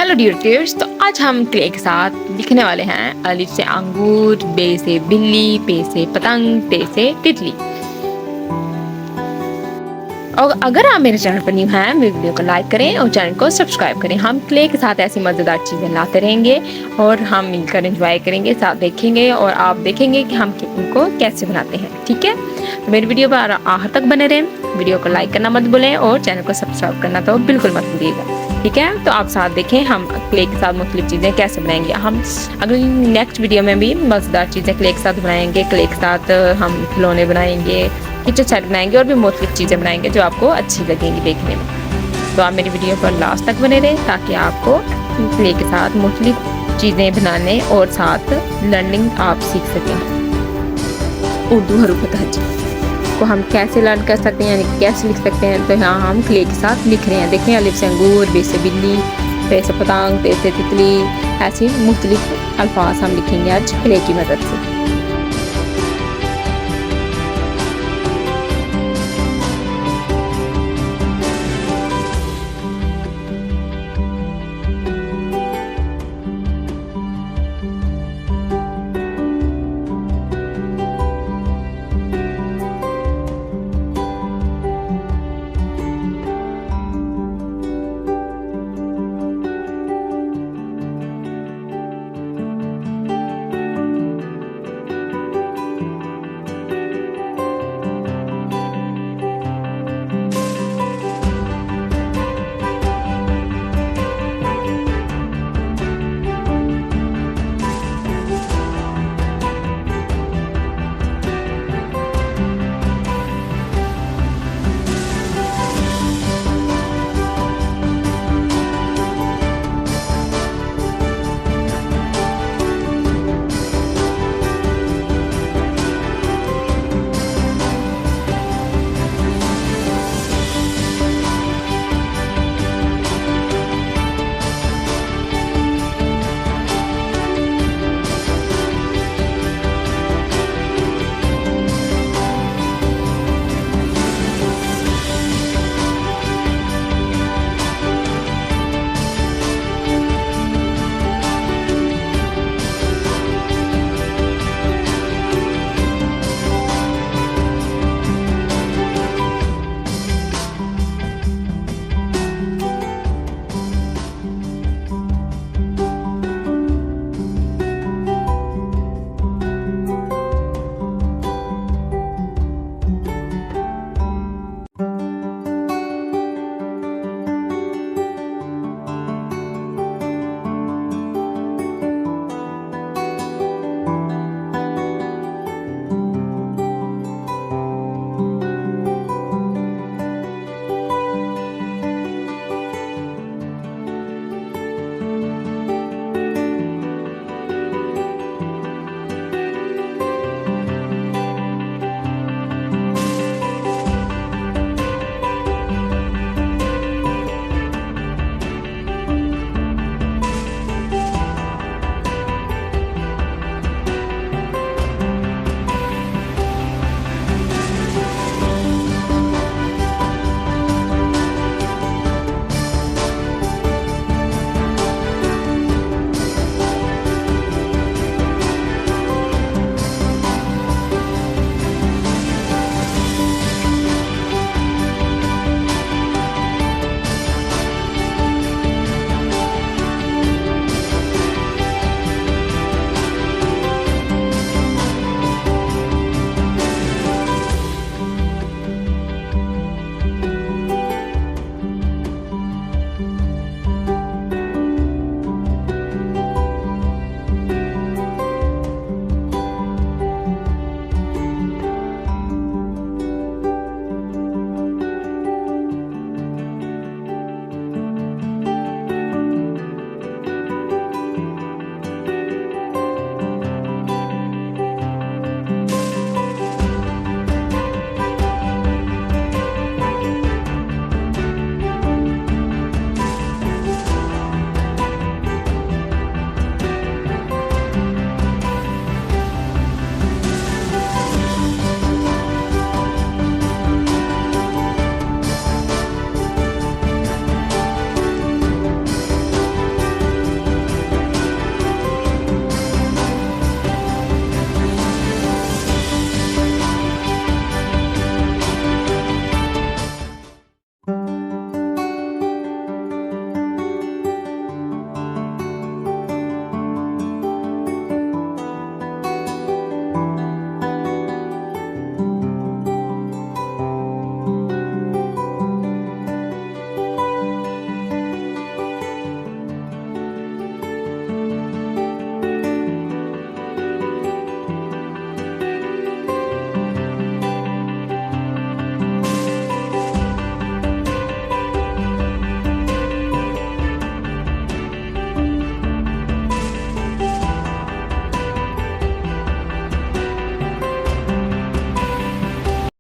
Hello dear tears, तो आज हम क्ले के साथ लिखने वाले हैं अलिफ से अंगूर, बे से बिल्ली, पे से पतंग, टे से तितली। और अगर आप मेरे चैनल पर न्यू हैं, मेरे वीडियो को लाइक करें और चैनल को सब्सक्राइब करें। हम क्ले के साथ ऐसी मज़ेदार चीज़ें लाते रहेंगे और हम मिलकर एंजॉय करेंगे, साथ देखेंगे और आप देखेंगे कि हम इनको कैसे बनाते हैं। ठीक है, तो मेरी वीडियो पर आखिर तक बने रहें। वीडियो को लाइक करना मत भूलें और चैनल को सब्सक्राइब करना तो बिल्कुल मत भूलिएगा। ठीक है, तो आप साथ देखें हम क्ले के साथ मुख्तलिफ चीज़ें कैसे बनाएंगे। हम अगली नेक्स्ट वीडियो में भी मज़ेदार चीज़ें क्ले के साथ बनाएंगे। क्ले के साथ हम खिलौने बनाएंगे, किचन सेट बनाएंगे और भी मुख्तलिफ चीज़ें बनाएंगे जो आपको अच्छी लगेंगी देखने में। तो आप मेरी वीडियो पर लास्ट तक बने रहें ताकि आपको क्ले के साथ मुख्तलिफ चीज़ें बनाने और साथ लर्निंग आप सीख सकें। उर्दू हरूफ तहज्जुद को हम कैसे लर्न कर सकते हैं, यानी कैसे लिख सकते हैं। तो यहाँ हम क्ले के साथ लिख रहे हैं। देखें, अलिफ से अंगूर, बे से बिल्ली, पे से पतंग, टे से तितली, ऐसी मुख्तलिफ अल्फाज हम लिखेंगे आज क्ले की मदद से।